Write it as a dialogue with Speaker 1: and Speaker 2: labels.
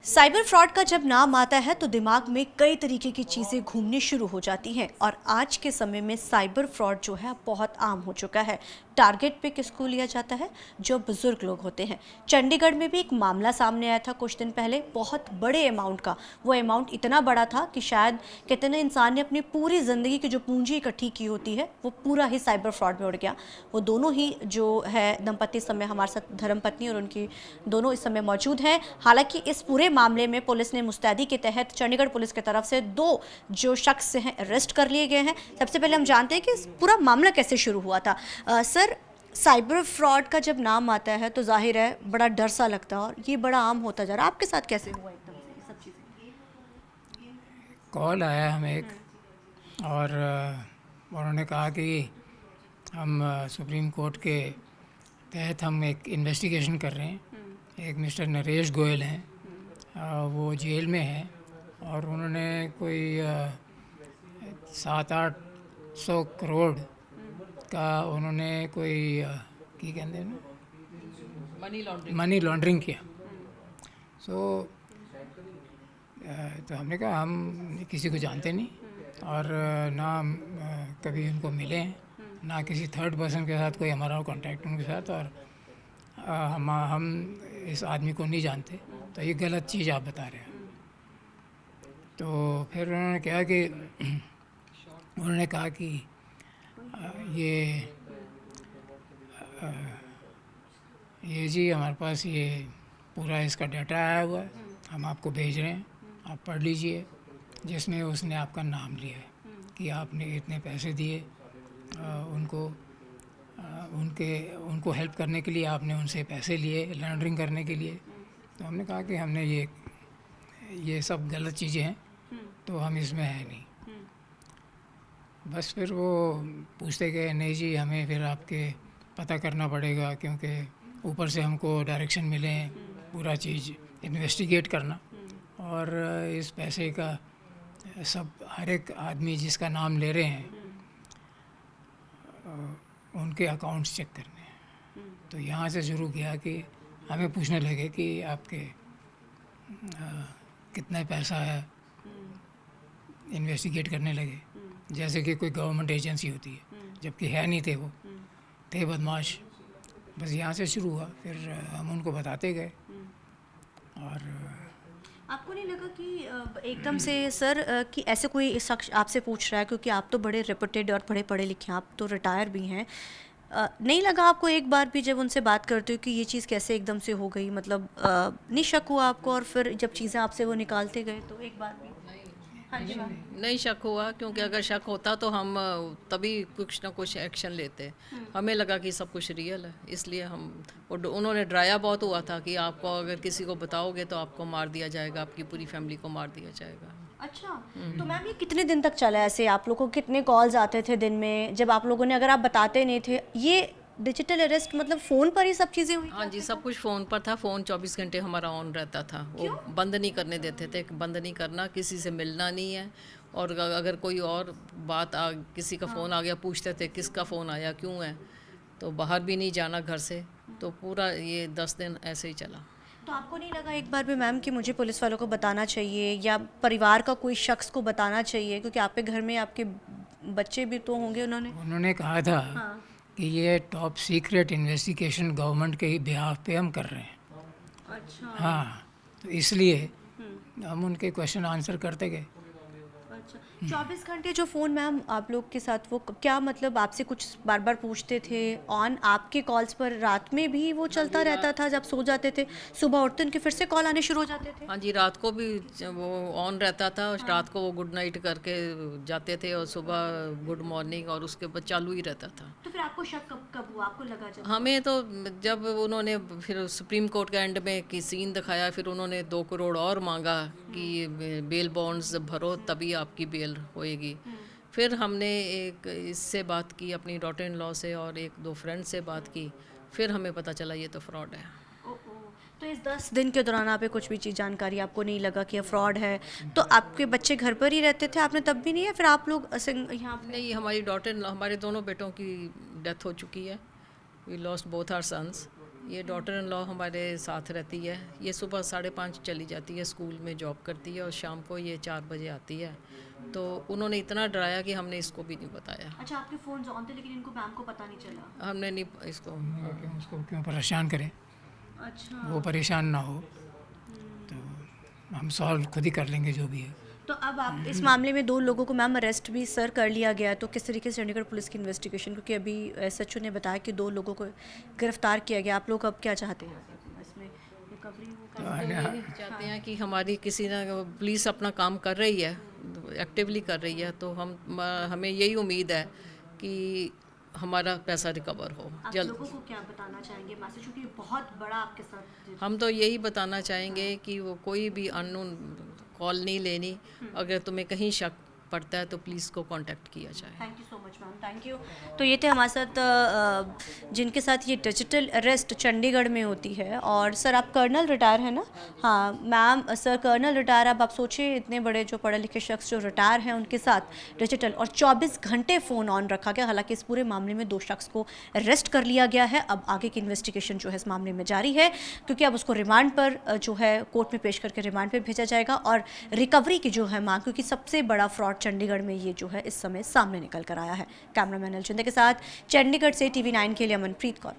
Speaker 1: Cyber fraud का जब नाम आता है तो दिमाग में कई तरीके की चीज़ें घूमनी शुरू हो जाती हैं और आज के समय में साइबर फ्रॉड जो है बहुत आम हो चुका है। टारगेट पे किसको लिया जाता है? जो बुजुर्ग लोग होते हैं। चंडीगढ़ में भी एक मामला सामने आया था कुछ दिन पहले, बहुत बड़े अमाउंट का। वो अमाउंट इतना बड़ा था कि शायद कहते हैं ना, इंसान ने अपनी पूरी ज़िंदगी की जो पूंजी इकट्ठी की होती है वो पूरा ही साइबर फ्रॉड में उड़ गया। वो दोनों ही जो है दंपति इस समय हमारे साथ, धर्मपत्नी और उनकी दोनों इस समय मौजूद हैं। हालांकि इस पूरे मामले में पुलिस ने मुस्तैदी के तहत चंडीगढ़ पुलिस की तरफ से 2 जो शख्स हैं अरेस्ट कर लिए गए हैं। सबसे पहले हम जानते हैं कि इस पूरा मामला कैसे शुरू हुआ था। सर, साइबर फ्रॉड का जब नाम आता है तो जाहिर है बड़ा डर सा लगता है और ये बड़ा आम होता जा रहा है। आपके साथ कैसे हुआ एकदम से ये सब चीज़ें?
Speaker 2: कॉल आया हमें एक, और उन्होंने कहा कि हम सुप्रीम कोर्ट के तहत हम एक इन्वेस्टिगेशन कर रहे हैं। एक मिस्टर नरेश गोयल हैं, वो जेल में हैं और उन्होंने कोई 700-800 करोड़ का उन्होंने कोई की कहते हैं मनी लॉन्ड्रिंग किया। सो तो हमने कहा हम किसी को जानते नहीं और ना हम कभी उनको मिले हैं, ना किसी थर्ड पर्सन के साथ कोई हमारा कांटेक्ट उनके साथ, और हम इस आदमी को नहीं जानते, तो ये गलत चीज़ आप बता रहे हैं। तो फिर उन्होंने कहा कि उन्होंने कहा कि ये जी हमारे पास ये पूरा इसका डाटा आया हुआ है, हम आपको भेज रहे हैं, आप पढ़ लीजिए, जिसमें उसने आपका नाम लिया है कि आपने इतने पैसे दिए उनको, उनको हेल्प करने के लिए आपने उनसे पैसे लिए लॉन्ड्रिंग करने के लिए। तो हमने कहा कि हमने ये सब गलत चीज़ें हैं, तो हम इसमें है नहीं। बस फिर वो पूछते गए, नहीं जी हमें फिर आपके पता करना पड़ेगा, क्योंकि ऊपर से हमको डायरेक्शन मिले हैं पूरा चीज़ इन्वेस्टिगेट करना, और इस पैसे का सब हर एक आदमी जिसका नाम ले रहे हैं उनके अकाउंट्स चेक करने हैं। तो यहाँ से शुरू किया कि हमें पूछने लगे कि आपके कितना पैसा है, इन्वेस्टिगेट करने लगे जैसे कि कोई गवर्नमेंट एजेंसी होती है, जबकि है नहीं थे, वो थे बदमाश। बस यहाँ से शुरू हुआ, फिर हम उनको बताते गए। और
Speaker 1: आपको नहीं लगा कि एकदम से सर कि ऐसे कोई शख्स आपसे पूछ रहा है, क्योंकि आप तो बड़े रेपुटेड और बड़े पढ़े लिखे हैं, आप तो रिटायर भी हैं, नहीं लगा आपको एक बार भी जब उनसे बात करते हो कि ये चीज़ कैसे एकदम से हो गई? मतलब नहीं शक हुआ आपको? और फिर जब चीज़ें आपसे वो निकालते गए तो एक बार भी? हाँ जी मैम।
Speaker 3: नहीं शक हुआ, क्योंकि अगर शक होता तो हम तभी कुछ ना कुछ एक्शन लेते। हमें लगा कि सब कुछ रियल है, इसलिए हम उन्होंने डराया बहुत हुआ था कि आपको अगर किसी को बताओगे तो आपको मार दिया जाएगा, आपकी पूरी फैमिली को मार दिया जाएगा।
Speaker 1: अच्छा, तो मैम ये कितने दिन तक चला ऐसे? आप लोगों को कितने कॉल्स आते थे दिन में जब आप लोगों ने, अगर आप बताते नहीं थे? ये डिजिटल अरेस्ट मतलब फ़ोन पर ही सब चीज़ें हुई?
Speaker 3: हाँ जी, सब कुछ फ़ोन पर था। फ़ोन 24 घंटे हमारा ऑन रहता था, वो बंद नहीं करने देते थे। बंद नहीं करना, किसी से मिलना नहीं है, और अगर कोई और बात किसी का फ़ोन आ गया, पूछते थे किसका फ़ोन आया, क्यों है, तो बाहर भी नहीं जाना घर से। तो पूरा ये 10 दिन ऐसे ही चला।
Speaker 1: तो आपको नहीं लगा एक बार भी मैम कि मुझे पुलिस वालों को बताना चाहिए या परिवार का कोई शख्स को बताना चाहिए, क्योंकि आपके घर में आपके बच्चे भी तो होंगे?
Speaker 2: उन्होंने कहा था कि ये टॉप सीक्रेट इन्वेस्टिगेशन गवर्नमेंट के ही बिहाफ पे हम कर रहे हैं।
Speaker 1: अच्छा।
Speaker 2: हाँ, तो इसलिए हम उनके क्वेश्चन आंसर करते गए।
Speaker 1: अच्छा, 24 घंटे जो फ़ोन मैम आप लोग के साथ, वो क्या मतलब आपसे कुछ बार बार पूछते थे ऑन आपके कॉल्स पर? रात में भी वो चलता रहता था जब सो जाते थे, सुबह उठते उनके फिर से कॉल आने शुरू हो जाते थे?
Speaker 3: हाँ जी, रात को भी वो ऑन रहता था, और रात को वो गुड नाइट करके जाते थे, और सुबह गुड मॉर्निंग, और उसके बाद चालू ही रहता था।
Speaker 1: तो फिर आपको शक कब कब हुआ? आपको लगा जब?
Speaker 3: हमें तो जब उन्होंने फिर सुप्रीम कोर्ट के एंड में की सीन दिखाया, फिर उन्होंने 2 करोड़ और मांगा कि बेल बॉन्ड्स भरो तभी आपकी बेल होएगी। फिर हमने एक इससे बात की, अपनी डॉटर इन लॉ से और 1-2 फ्रेंड से बात की, फिर हमें पता चला ये तो फ्रॉड है।
Speaker 1: तो इस 10 दिन के दौरान आप कुछ भी चीज़ जानकारी आपको नहीं लगा कि ये फ्रॉड है? तो आपके बच्चे घर पर ही रहते थे, आपने तब भी नहीं, या फिर आप लोग यहाँ पे?
Speaker 3: नहीं, हमारी डॉटर, हमारे दोनों बेटों की डेथ हो चुकी है। We lost both our sons, ये डॉटर इन लॉ हमारे साथ रहती है। ये सुबह 5:30 चली जाती है, स्कूल में जॉब करती है, और शाम को ये 4 बजे आती है। तो उन्होंने इतना डराया कि हमने इसको भी नहीं बताया।
Speaker 1: अच्छा, आपके फ़ोन ऑन थे लेकिन इनको मैम को पता नहीं चला?
Speaker 3: हमने नहीं इसको
Speaker 2: क्यों उसको क्यों परेशान करें,
Speaker 1: अच्छा।
Speaker 2: वो परेशान ना हो, तो हम सॉल्व खुद ही कर लेंगे जो भी है।
Speaker 1: तो अब आप इस मामले में 2 लोगों को मैम अरेस्ट भी सर कर लिया गया है, तो किस तरीके से चंडीगढ़ पुलिस की इन्वेस्टिगेशन, क्योंकि अभी एसएचओ ने बताया कि 2 लोगों को गिरफ्तार किया गया, आप लोग अब क्या चाहते हैं इसमें रिकवरी हो?
Speaker 3: यही चाहते हैं कि हमारी किसी ना पुलिस अपना काम कर रही है, एक्टिवली कर रही है, तो हमें यही उम्मीद है कि हमारा पैसा रिकवर हो
Speaker 1: आप
Speaker 3: जल्द।
Speaker 1: लोगों को क्या बताना चाहेंगे मैसेज, क्योंकि बहुत बड़ा आपके साथ?
Speaker 3: हम तो यही बताना चाहेंगे कि वो कोई भी अननोन कॉल नहीं लेनी। अगर तुम्हें कहीं शक पड़ता है तो पुलिस को कांटेक्ट किया जाए।
Speaker 1: Thank you so much ma'am, thank you. तो ये थे हमारे साथ जिनके साथ ये डिजिटल अरेस्ट चंडीगढ़ में होती है। और सर, आप कर्नल रिटायर हैं ना? हाँ मैम, सर कर्नल रिटायर। अब आप सोचिए, इतने बड़े जो पढ़े लिखे शख्स जो रिटायर हैं उनके साथ डिजिटल, और 24 घंटे फ़ोन ऑन रखा गया। हालांकि इस पूरे मामले में 2 शख्स को अरेस्ट कर लिया गया है। अब आगे की इन्वेस्टिगेशन जो है इस मामले में जारी है, क्योंकि अब उसको रिमांड पर जो है कोर्ट में पेश करके रिमांड पर भेजा जाएगा। और रिकवरी की जो है मांग, क्योंकि सबसे बड़ा फ्रॉड चंडीगढ़ में ये जो है इस समय सामने निकल कर आया है। कैमरामैन अलचिंदे के साथ चंडीगढ़ से TV9 के लिए अमनप्रीत कौर।